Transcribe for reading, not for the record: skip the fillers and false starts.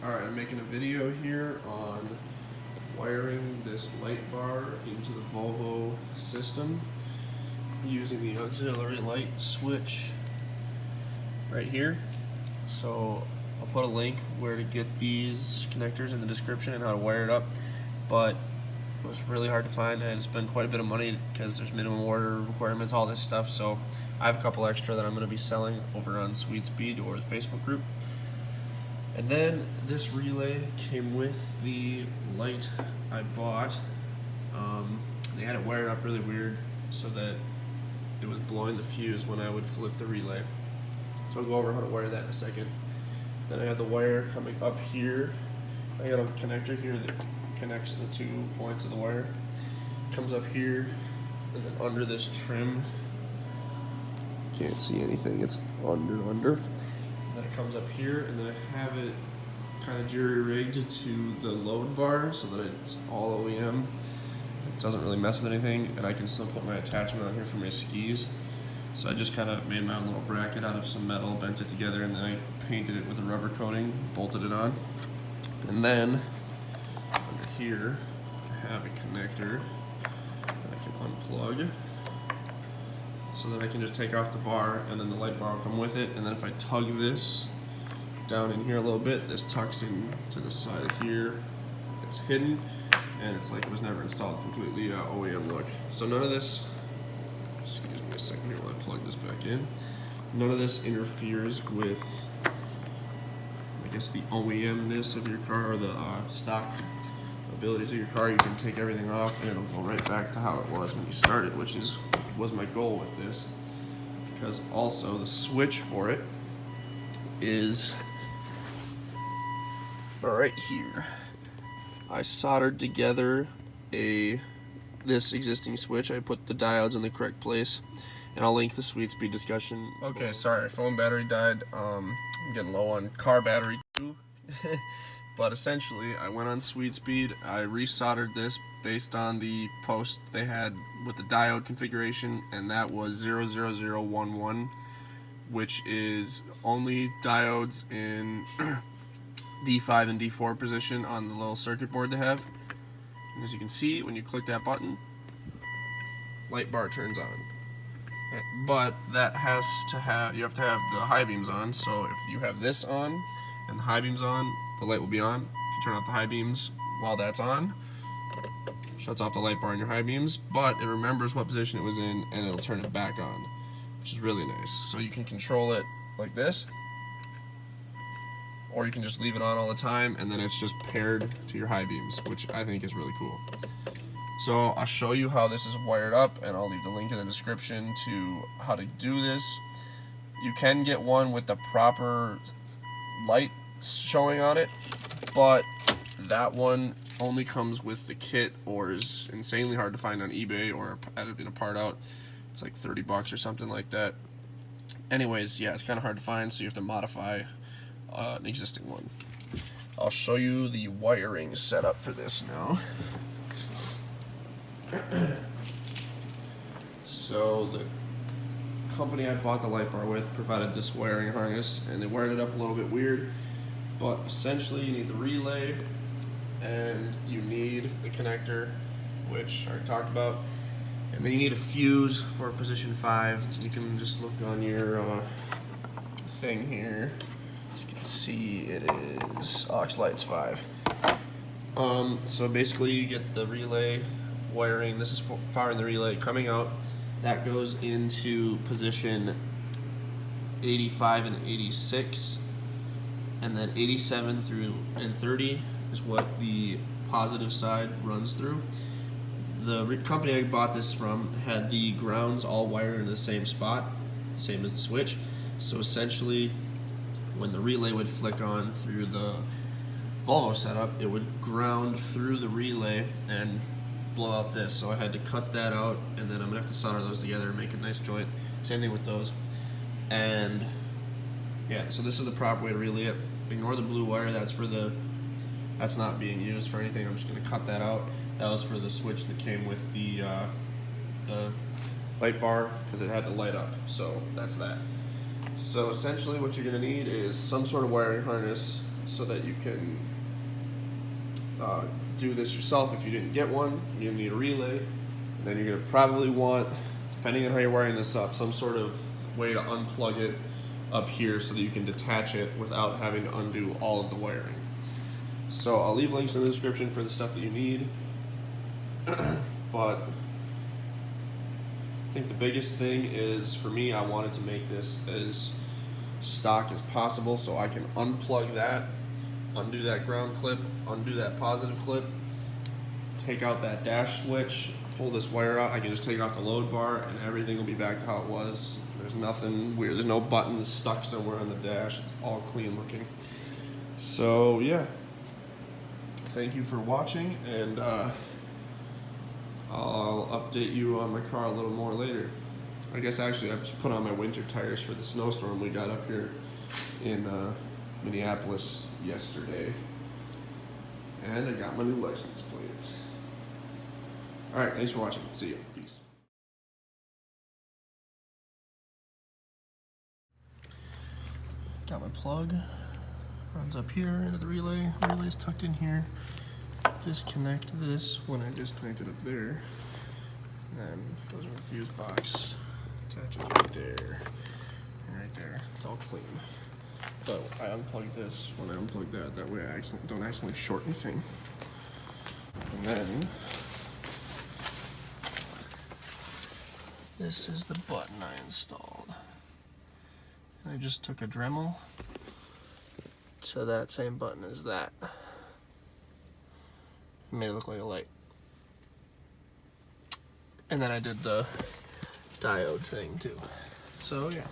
Alright, I'm making a video here on wiring this light bar into the Volvo system using the auxiliary light switch right here. So I'll put a link where to get these connectors in the description and how to wire it up, but it was really hard to find. I had to spend quite a bit of money because there's minimum order requirements, all this stuff, so I have a couple extra that I'm going to be selling over on Sweet Speed or the Facebook group. And then this relay came with the light I bought. They had it wired up really weird so that it was blowing the fuse when I would flip the relay. So I'll go over how to wire that in a second. Then I have the wire coming up here. I got a connector here that connects the 2 points of the wire. It comes up here and then under this trim. Can't see anything, it's under. Then it comes up here, and then I have it kind of jury-rigged to the load bar so that it's all OEM. It doesn't really mess with anything, and I can still put my attachment on here for my skis. So I just kind of made my own little bracket out of some metal, bent it together, and then I painted it with a rubber coating, bolted it on. And then under here, I have a connector that I can unplug, so that I can just take off the bar and then the light bar will come with it. And then if I tug this down in here a little bit, this tucks in to the side of here. It's hidden and it's like it was never installed, completely OEM look. So none of this, excuse me a second here while I plug this back in, none of this interferes with, I guess, the OEM-ness of your car or the stock abilities of your car. You can take everything off and it'll go right back to how it was when you started, which was my goal with this, because also the switch for it is right here. I soldered together this existing switch. I put the diodes in the correct place, and I'll link the Sweet Speed discussion. Okay, sorry, phone battery died. I'm getting low on car battery too. But essentially, I went on Sweet Speed, I resoldered this based on the post they had with the diode configuration, and that was 00011, which is only diodes in D5 and D4 position on the little circuit board they have. And as you can see, when you click that button, light bar turns on. But that has to have, you have to have the high beams on, so if you have this on and the high beams on, the light will be on. If you turn off the high beams while that's on, shuts off the light bar in your high beams, but it remembers what position it was in and it'll turn it back on, which is really nice. So you can control it like this, or you can just leave it on all the time and then it's just paired to your high beams, which I think is really cool. So I'll show you how this is wired up, and I'll leave the link in the description to how to do this. You can get one with the proper light showing on it, but that one only comes with the kit or is insanely hard to find on eBay or in a part out. It's like 30 bucks or something like that. Anyways, yeah, it's kind of hard to find, so you have to modify an existing one. I'll show you the wiring setup for this now. So the company I bought the light bar with provided this wiring harness, and they wired it up a little bit weird, but essentially you need the relay and you need the connector, which I already talked about, and then you need a fuse for position 5. You can just look on your thing here. As you can see, it is aux lights 5. So basically you get the relay wiring. This is for powering the relay coming out. That goes into position 85 and 86, and then 87 through and 30 is what the positive side runs through. The company I bought this from had the grounds all wired in the same spot, same as the switch. So essentially, when the relay would flick on through the Volvo setup, it would ground through the relay and blow out this. So I had to cut that out, and then I'm gonna have to solder those together and make a nice joint. Same thing with those. And yeah, so this is the proper way to relay it. Ignore the blue wire, that's not being used for anything. I'm just gonna cut that out. That was for the switch that came with the light bar, because it had to light up. So that's that. So essentially what you're gonna need is some sort of wiring harness, so that you can do this yourself. If you didn't get one, you're gonna need a relay, and then you're gonna probably want, depending on how you're wiring this up, some sort of way to unplug it up here so that you can detach it without having to undo all of the wiring. So I'll leave links in the description for the stuff that you need. But I think the biggest thing is, for me, I wanted to make this as stock as possible so I can unplug that, undo that ground clip, undo that positive clip, take out that dash switch, pull this wire out. I can just take off the load bar and everything will be back to how it was. There's nothing weird. There's no buttons stuck somewhere on the dash. It's all clean looking. So yeah, thank you for watching, and I'll update you on my car a little more later. I guess actually I just put on my winter tires for the snowstorm we got up here in Minneapolis yesterday. And I got my new license plate. Alright, thanks for watching. See you. Peace. Got my plug. Runs up here into the relay. Relay's tucked in here. Disconnect this when I disconnect it up there. And goes in the fuse box. Attaches right there. And right there. It's all clean. But I unplug this when I unplug that. That way I don't accidentally short anything. And then this is the button I installed. And I just took a Dremel to that same button as that. Made it look like a light. And then I did the diode thing too. So yeah.